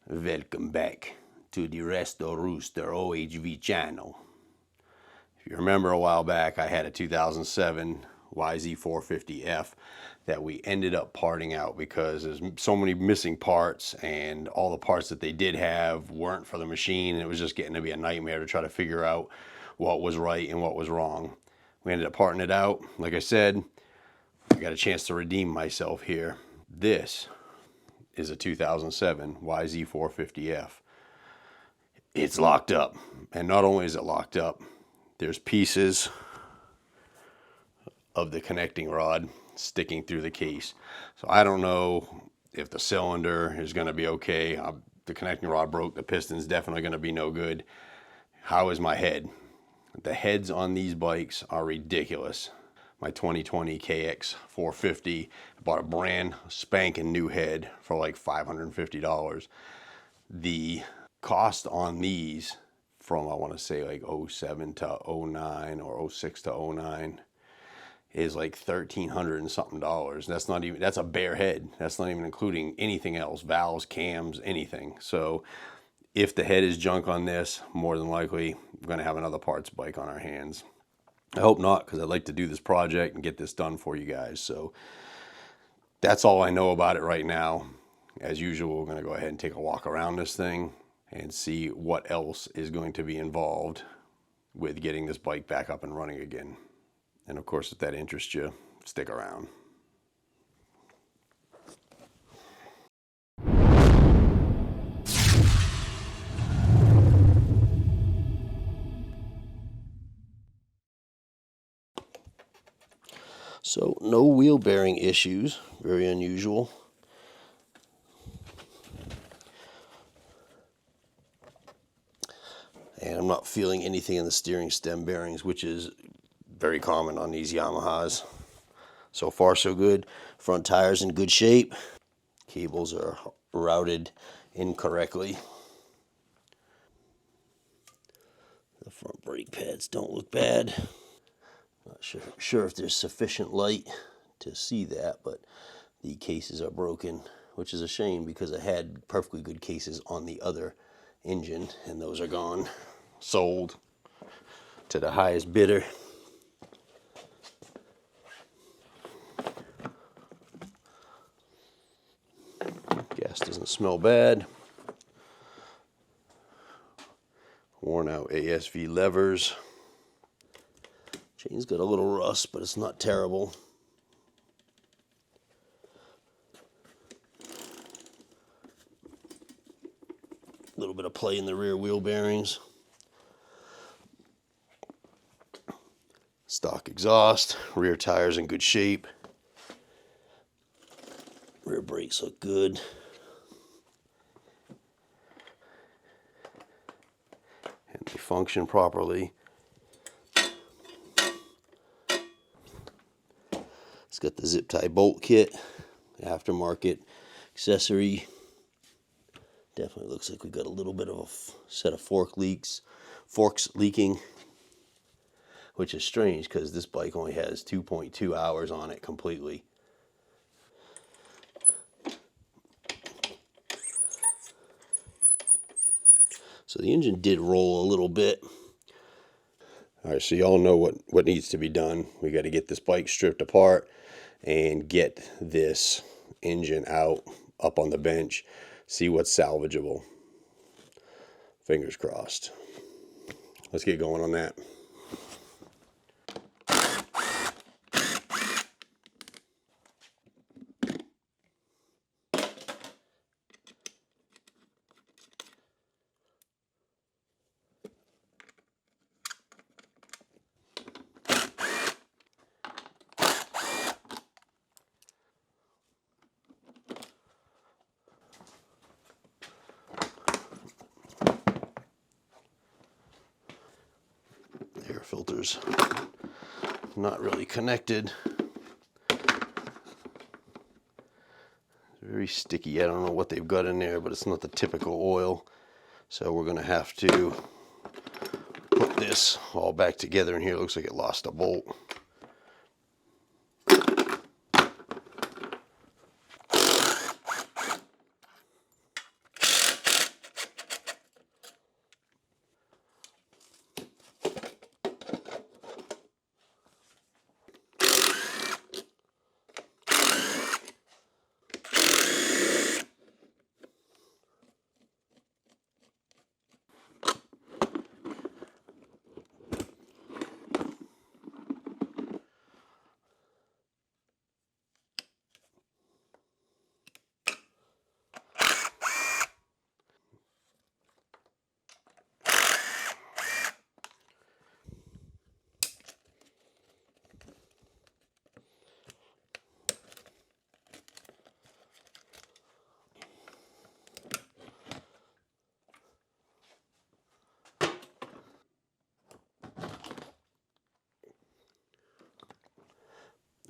Welcome back to the Restorooster OHV channel. If you remember a while back, I had a 2007 YZ450F that we ended up parting out because there's so many missing parts, and all the parts that they did have weren't for the machine, and it was just getting to be a nightmare to try to figure out what was right and what was wrong. We ended up parting it out. Like I said, I got a chance to redeem myself here. This is a 2007 YZ450F. It's locked up, and not only is it locked up, there's pieces of the connecting rod sticking through the case. So I don't know if the cylinder is going to be okay. The connecting rod broke. The piston's definitely going to be no good. How is my head? The heads on these bikes are ridiculous. My 2020 KX450, I bought a brand spanking new head for like $550. The cost on these from, I want to say, like 07 to 09 or 06 to 09 is like $1,300 and something dollars. That's not even, that's a bare head. That's not even including anything else, valves, cams, anything. So if the head is junk on this, more than likely we're going to have another parts bike on our hands. I hope not, because I'd like to do this project and get this done for you guys. So that's all I know about it right now. As usual, we're going to go ahead and take a walk around this thing and see what else is going to be involved with getting this bike back up and running again. And of course, if that interests you, stick around. So no wheel bearing issues, very unusual. And I'm not feeling anything in the steering stem bearings, which is very common on these Yamahas. So far so good. Front tires in good shape. Cables are routed incorrectly. The front brake pads don't look bad. Not sure if there's sufficient light to see that, but the cases are broken, which is a shame because I had perfectly good cases on the other engine, and those are gone. Sold to the highest bidder. Gas doesn't smell bad. Worn out ASV levers. Chain's got a little rust, but it's not terrible. A little bit of play in the rear wheel bearings. Stock exhaust. Rear tires in good shape. Rear brakes look good. And they function properly. It's got the zip tie bolt kit, aftermarket accessory. Definitely looks like we got a little bit of a set of forks leaking, which is strange because this bike only has 2.2 hours on it completely. So the engine did roll a little bit. All right, so y'all know what needs to be done. We got to get this bike stripped apart and get this engine out, up on the bench, see what's salvageable. Fingers crossed. Let's get going on that. Air filters not really connected. Very sticky. I don't know what they've got in there, but it's not the typical oil. So we're going to have to put this all back together in here. It looks like it lost a bolt.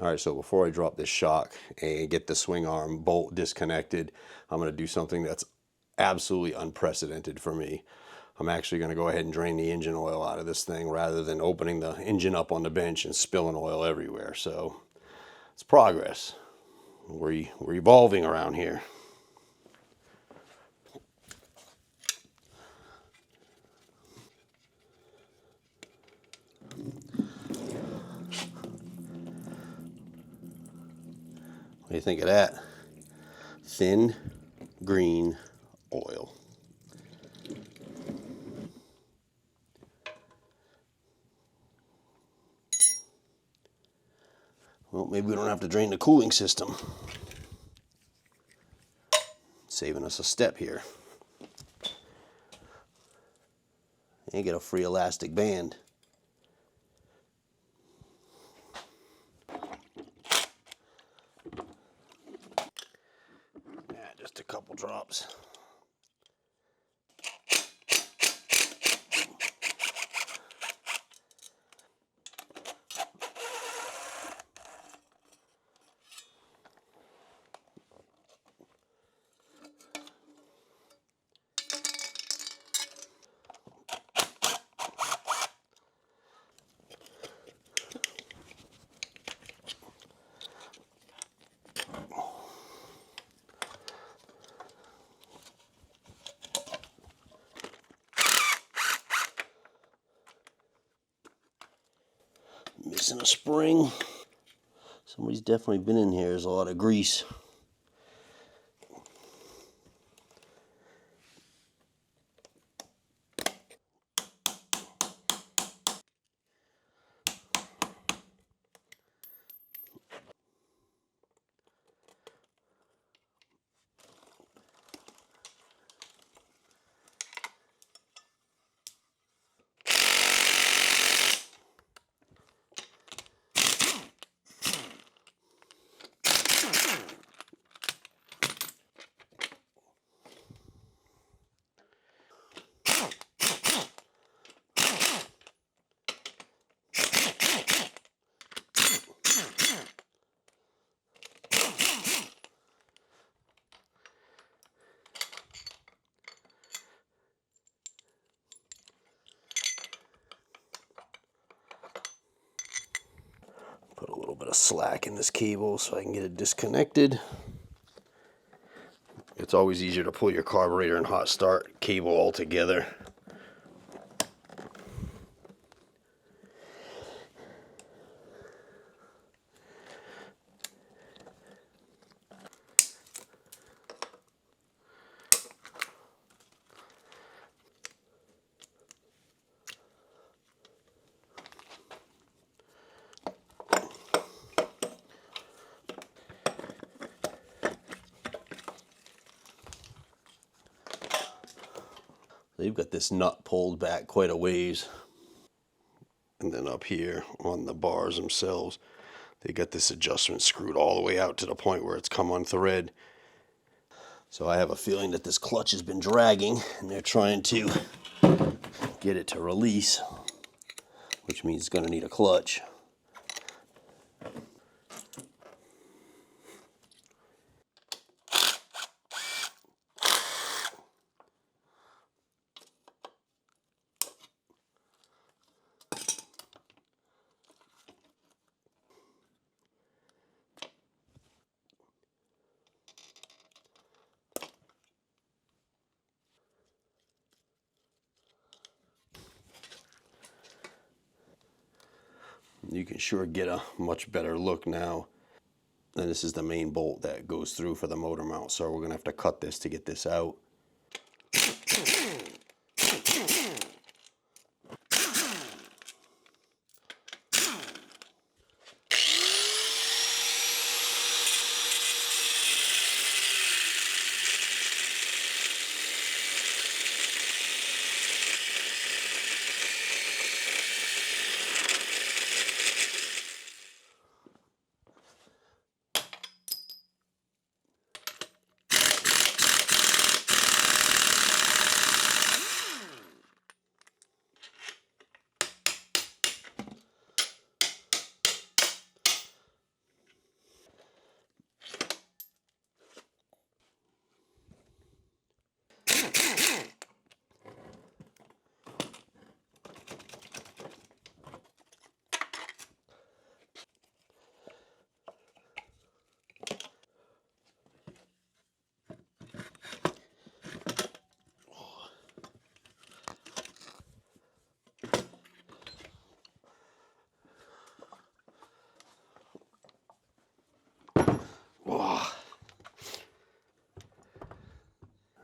All right, so before I drop this shock and get the swing arm bolt disconnected, I'm going to do something that's absolutely unprecedented for me. I'm actually going to go ahead and drain the engine oil out of this thing rather than opening the engine up on the bench and spilling oil everywhere. So it's progress. We're evolving around here. What do you think of that? Thin green oil. Well, maybe we don't have to drain the cooling system. Saving us a step here. And get a free elastic band. Yeah, just a couple drops. Missing a spring. Somebody's definitely been in here. There's a lot of grease. Put a little bit of slack in this cable so I can get it disconnected. It's always easier to pull your carburetor and hot start cable all together. They've got this nut pulled back quite a ways. And then up here on the bars themselves, they got this adjustment screwed all the way out to the point where it's come on thread. So I have a feeling that this clutch has been dragging and they're trying to get it to release, which means it's going to need a clutch. You can sure get a much better look now. And this is the main bolt that goes through for the motor mount, so we're going to have to cut this to get this out.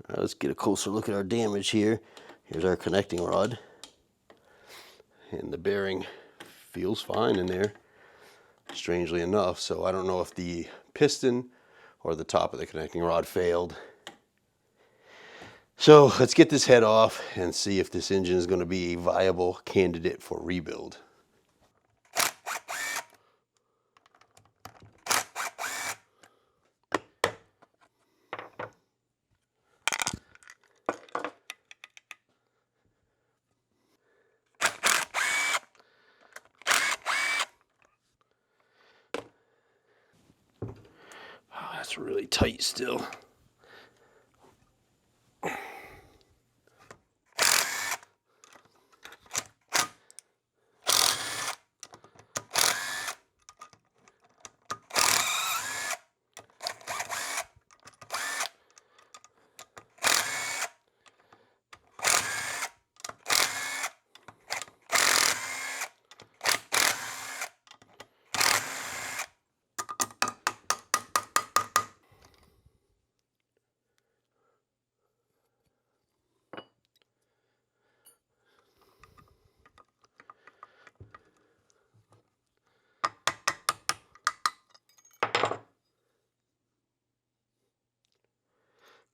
Right, let's get a closer look at our damage here. Here's our connecting rod. And the bearing feels fine in there, strangely enough. So I don't know if the piston or the top of the connecting rod failed. So let's get this head off and see if this engine is going to be a viable candidate for rebuild. Oh, that's really tight still.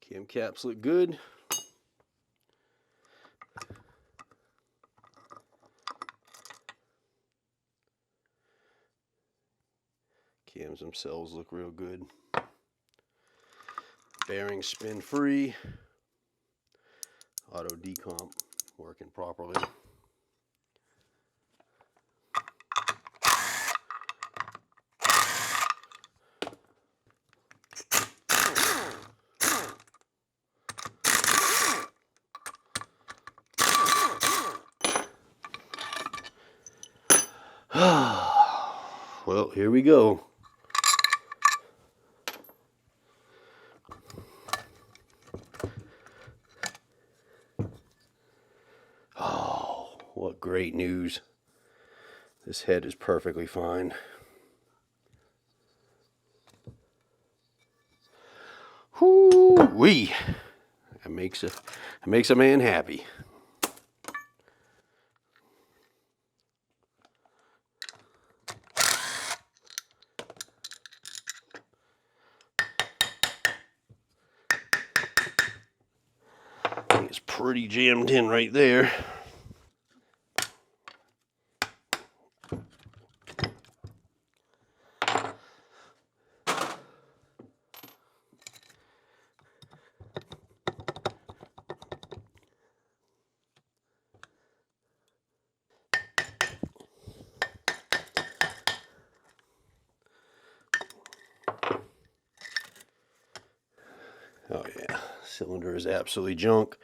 Cam caps look good. Cams themselves look real good. Bearings spin free. Auto decomp working properly. Well, here we go. Oh, what great news. This head is perfectly fine. Whoo-wee. That makes a man happy. It's pretty jammed in right there. Oh yeah, cylinder is absolutely junk.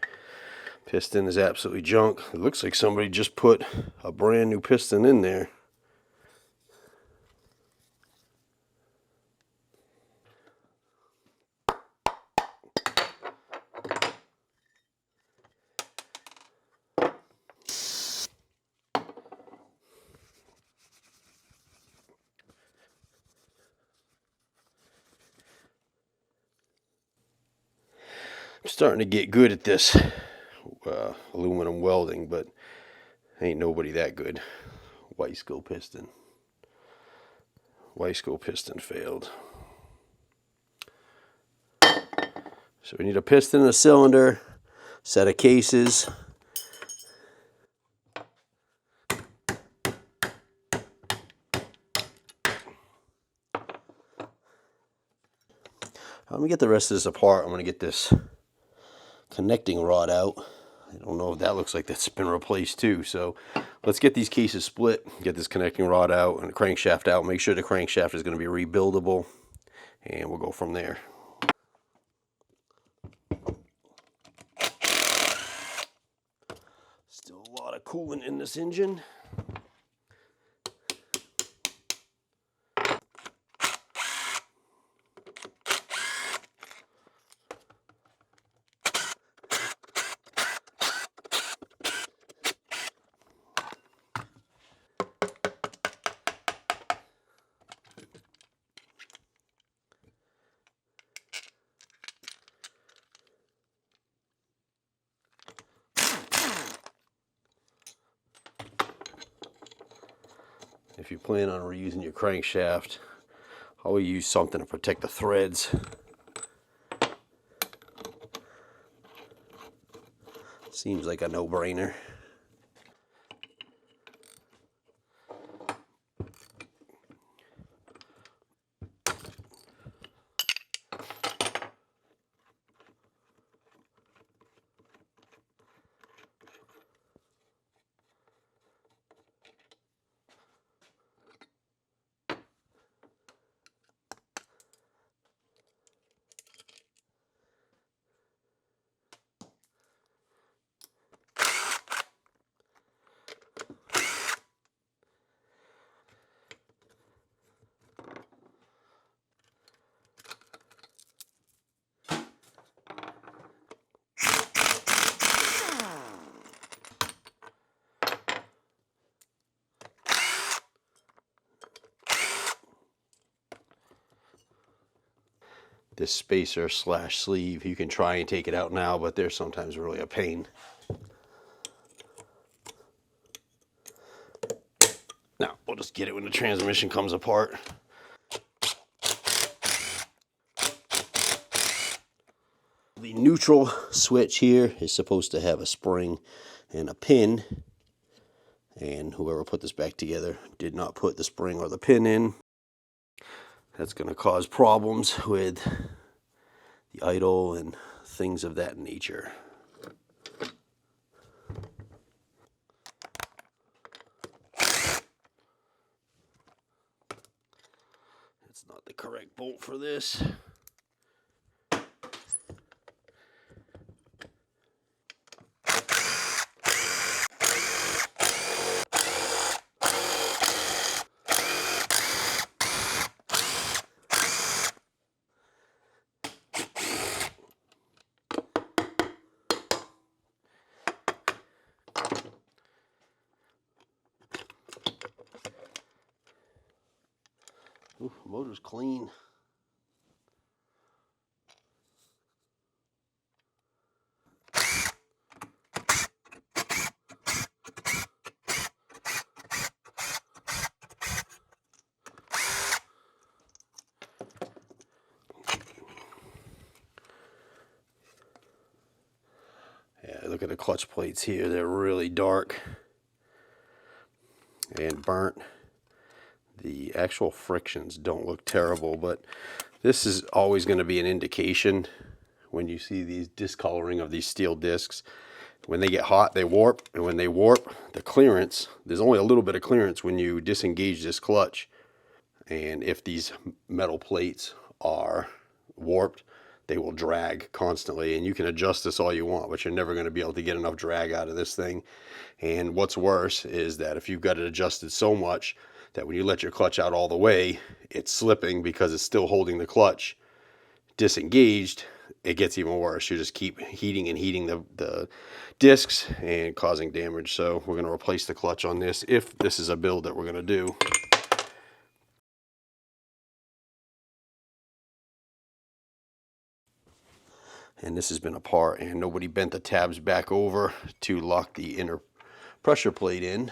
Piston is absolutely junk. It looks like somebody just put a brand new piston in there. I'm starting to get good at this aluminum welding, but ain't nobody that good. YZ450 piston. YZ450 piston failed. So we need a piston and a cylinder, set of cases. Let me get the rest of this apart. I'm going to get this connecting rod out. I don't know if that looks like that's been replaced too. So let's get these cases split, get this connecting rod out and the crankshaft out. Make sure the crankshaft is going to be rebuildable, and we'll go from there. Still a lot of coolant in this engine. if you plan on reusing your crankshaft, always use something to protect the threads. Seems like a no-brainer. This spacer slash sleeve, you can try and take it out now, but they're sometimes really a pain. Now, we'll just get it when the transmission comes apart. The neutral switch here is supposed to have a spring and a pin, and whoever put this back together did not put the spring or the pin in. That's going to cause problems with the idle and things of that nature. It's not the correct bolt for this. Ooh, motor's clean. Yeah, look at the clutch plates here. They're really dark and burnt. The actual frictions don't look terrible, but this is always going to be an indication when you see these discoloring of these steel discs. When they get hot, they warp, and when they warp, the clearance, there's only a little bit of clearance when you disengage this clutch. And if these metal plates are warped, they will drag constantly, and you can adjust this all you want, but you're never going to be able to get enough drag out of this thing. And what's worse is that if you've got it adjusted so much that when you let your clutch out all the way, it's slipping because it's still holding the clutch disengaged, it gets even worse. You just keep heating and heating the discs and causing damage. So we're going to replace the clutch on this if this is a build that we're going to do. And this has been apart, and nobody bent the tabs back over to lock the inner pressure plate in.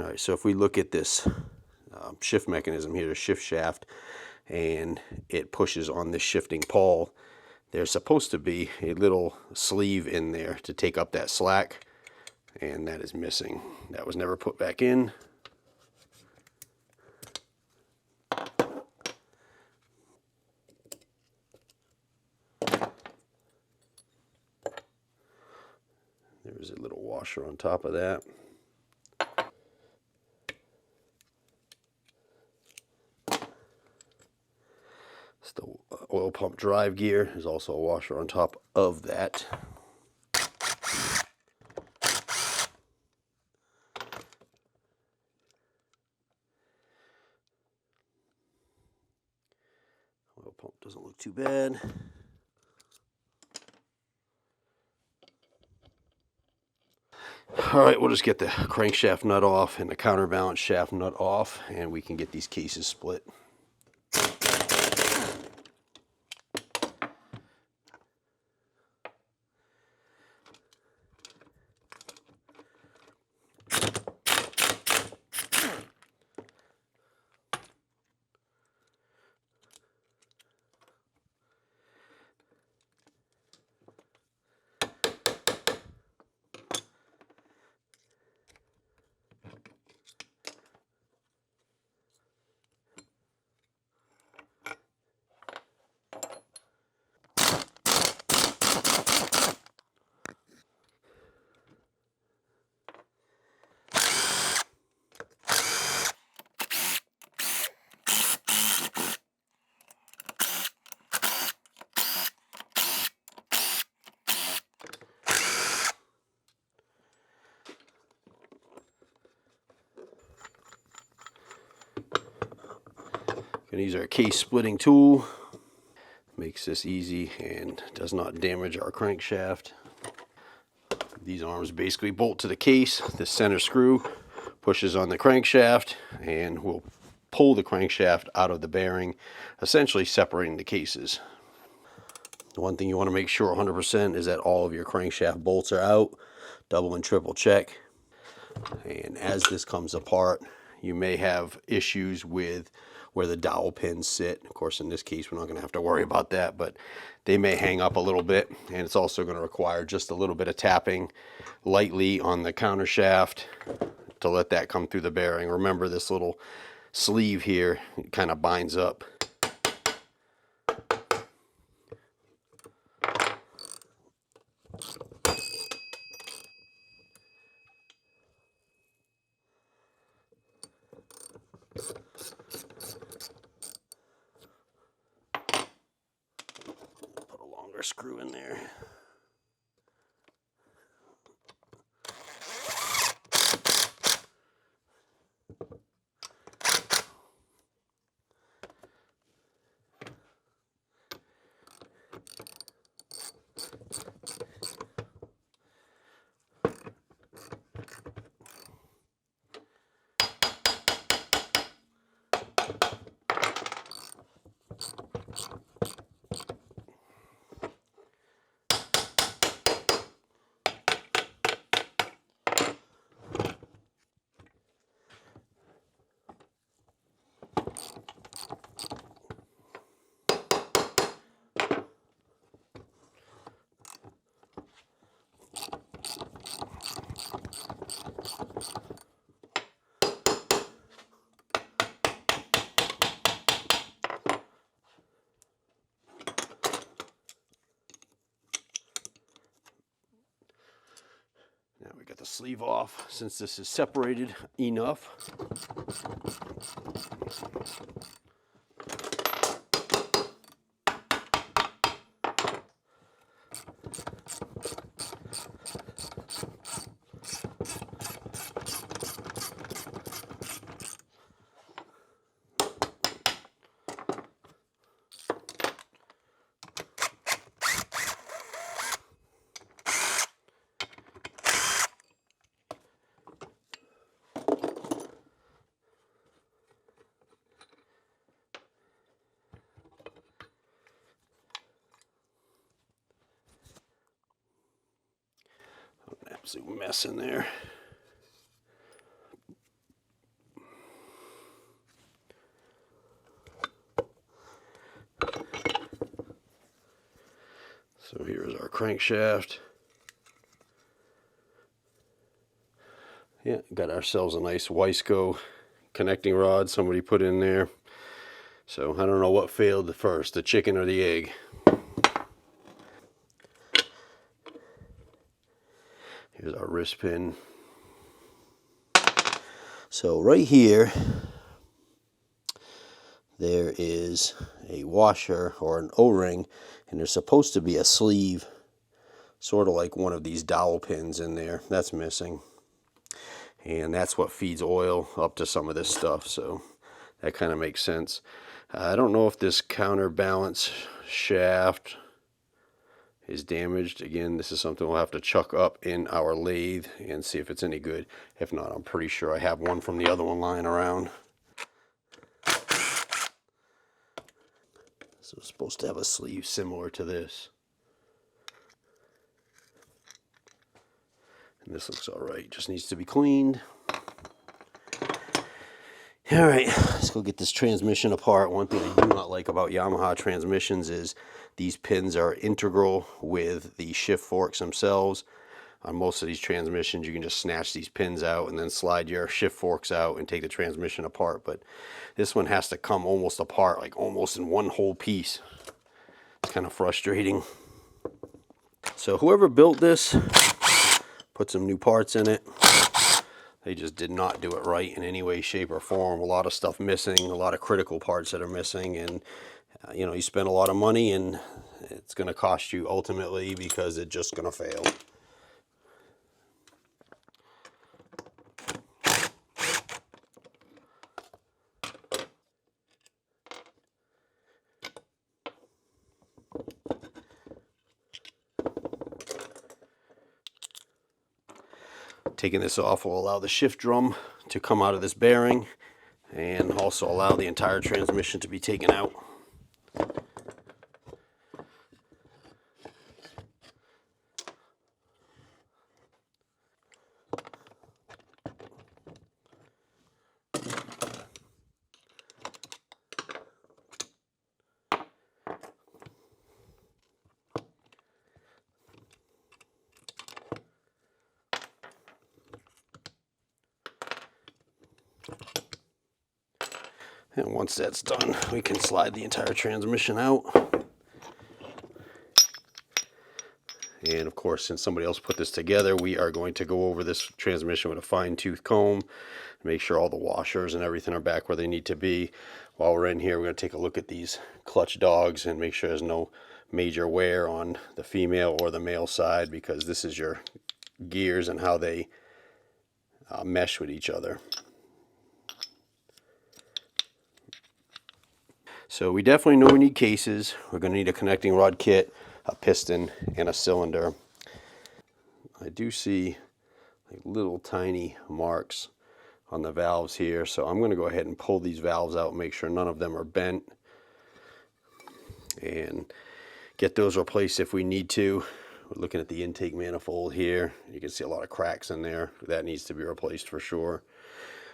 All right, so if we look at this shift mechanism here, the shift shaft, and it pushes on this shifting pawl, there's supposed to be a little sleeve in there to take up that slack, and that is missing. That was never put back in. There's a little washer on top of that. It's the oil pump drive gear. There's also a washer on top of that. look too bad. All right, we'll just get the crankshaft nut off and the counterbalance shaft nut off, and we can get these cases split. Gonna use our case splitting tool. Makes this easy and does not damage our crankshaft. These arms basically bolt to the case. The center screw pushes on the crankshaft and will pull the crankshaft out of the bearing, essentially separating the cases. The one thing you want to make sure 100% is that all of your crankshaft bolts are out. Double and triple check. And as this comes apart, you may have issues with where the dowel pins sit. Of course, in this case, we're not going to have to worry about that, but they may hang up a little bit, and it's also going to require just a little bit of tapping lightly on the counter shaft to let that come through the bearing. Remember, this little sleeve here kind of binds up. Screw in there. Now we got the sleeve off since this is separated enough. Absolute mess in there. So here's our crankshaft. Yeah, got ourselves a nice Wiseco connecting rod somebody put in there. So I don't know what failed first, the chicken or the egg. Here's our wrist pin. So right here, there is a washer or an O-ring, and there's supposed to be a sleeve, sort of like one of these dowel pins in there. That's missing. And that's what feeds oil up to some of this stuff, so that kind of makes sense. I don't know if this counterbalance shaft is damaged. Again, this is something we'll have to chuck up in our lathe and see if it's any good. If not, I'm pretty sure I have one from the other one lying around. So it's supposed to have a sleeve similar to this. And this looks alright, just needs to be cleaned. Alright, let's go get this transmission apart. One thing I do not like about Yamaha transmissions is these pins are integral with the shift forks themselves. On most of these transmissions, you can just snatch these pins out and then slide your shift forks out and take the transmission apart. But this one has to come almost apart, like almost in one whole piece. It's kind of frustrating. So whoever built this, put some new parts in it. They just did not do it right in any way, shape, or form. A lot of stuff missing, a lot of critical parts that are missing, and you know, you spend a lot of money and it's going to cost you ultimately because it's just going to fail. Taking this off will allow the shift drum to come out of this bearing and also allow the entire transmission to be taken out. And once that's done, we can slide the entire transmission out. And of course, since somebody else put this together, we are going to go over this transmission with a fine-tooth comb, make sure all the washers and everything are back where they need to be. While we're in here, we're going to take a look at these clutch dogs and make sure there's no major wear on the female or the male side, because this is your gears and how they mesh with each other. So we definitely know we need cases. We're going to need a connecting rod kit, a piston, and a cylinder. I do see like little tiny marks on the valves here, so I'm going to go ahead and pull these valves out and make sure none of them are bent and get those replaced if we need to. We're looking at the intake manifold here. You can see a lot of cracks in there. That needs to be replaced for sure.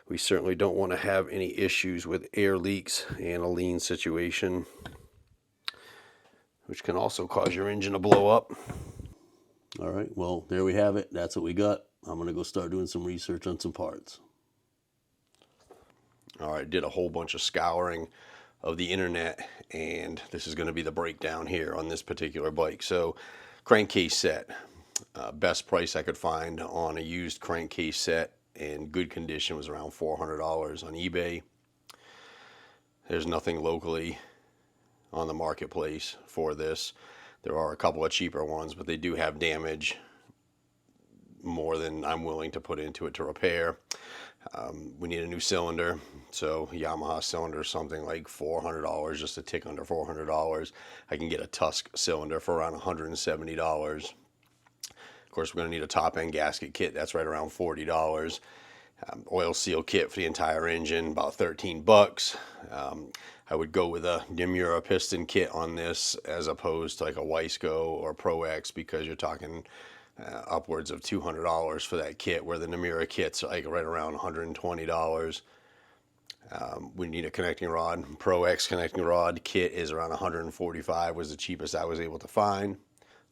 We certainly don't want to have any issues with air leaks and a lean situation, which can also cause your engine to blow up. All right, well, there we have it. That's what we got. I'm going to go start doing some research on some parts. All right, did a whole bunch of scouring of the internet, and this is going to be the breakdown here on this particular bike. So, crankcase set. Best price I could find on a used crankcase set in good condition was around $400 on eBay. There's nothing locally on the marketplace for this. There are a couple of cheaper ones, but they do have damage more than I'm willing to put into it to repair. We need a new cylinder, so Yamaha cylinder is something like $400, just a tick under $400. I can get a Tusk cylinder for around $170. Of course, we're going to need a top end gasket kit. That's right around $40. Oil seal kit for the entire engine, about 13 bucks. I would go with a Yamaha piston kit on this as opposed to like a Wiseco or Pro X, because you're talking upwards of $200 for that kit, where the Yamaha kit's like right around $120. We need a connecting rod. Pro X connecting rod kit is around $145, was the cheapest I was able to find.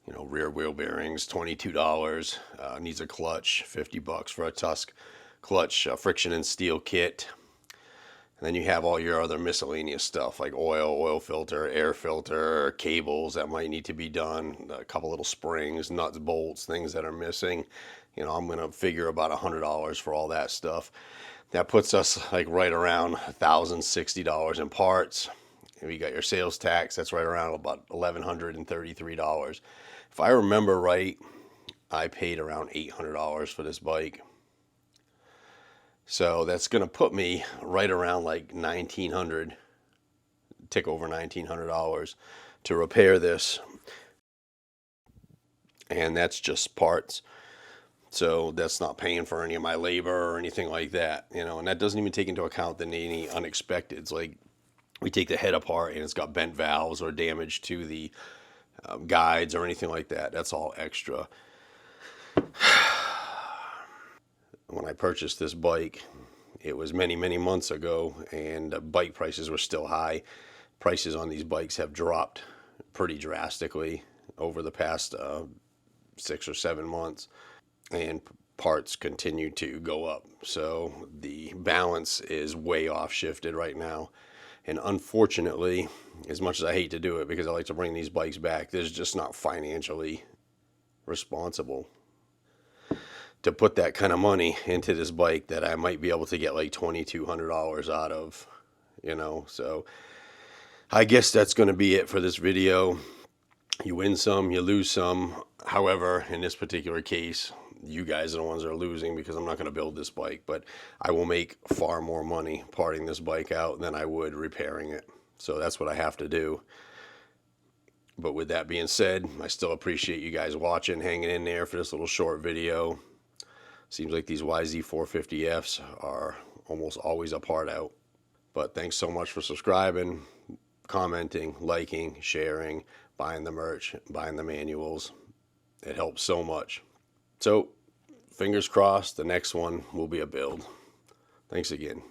You know, rear wheel bearings, $22. Needs a clutch, 50 bucks for a Tusk clutch, friction and steel kit. And then you have all your other miscellaneous stuff like oil filter, air filter, cables that might need to be done, a couple little springs, nuts, bolts, things that are missing. You know, I'm going to figure about $100 for all that stuff. That puts us like right around $1,060 in parts. And you got your sales tax, that's right around about $1,133. If I remember right, I paid around $800 for this bike. So that's going to put me right around like $1,900 tick over $1,900 to repair this, and that's just parts. So that's not paying for any of my labor or anything like that, you know, and that doesn't even take into account any unexpecteds. Like, we take the head apart and it's got bent valves or damage to the guides or anything like that. That's all extra. When I purchased this bike, it was many, many months ago, and bike prices were still high. Prices on these bikes have dropped pretty drastically over the past 6 or 7 months, and parts continue to go up. So the balance is way off shifted right now. And unfortunately, as much as I hate to do it because I like to bring these bikes back, there's just not financially responsible to put that kind of money into this bike that I might be able to get like $2,200 out of, you know. So I guess that's going to be it for this video. You win some, you lose some. However, in this particular case, you guys are the ones that are losing because I'm not going to build this bike, but I will make far more money parting this bike out than I would repairing it. So that's what I have to do. But with that being said, I still appreciate you guys watching, hanging in there for this little short video. Seems like these YZ450Fs are almost always a part out. But thanks so much for subscribing, commenting, liking, sharing, buying the merch, buying the manuals. It helps so much. So, fingers crossed, the next one will be a build. Thanks again.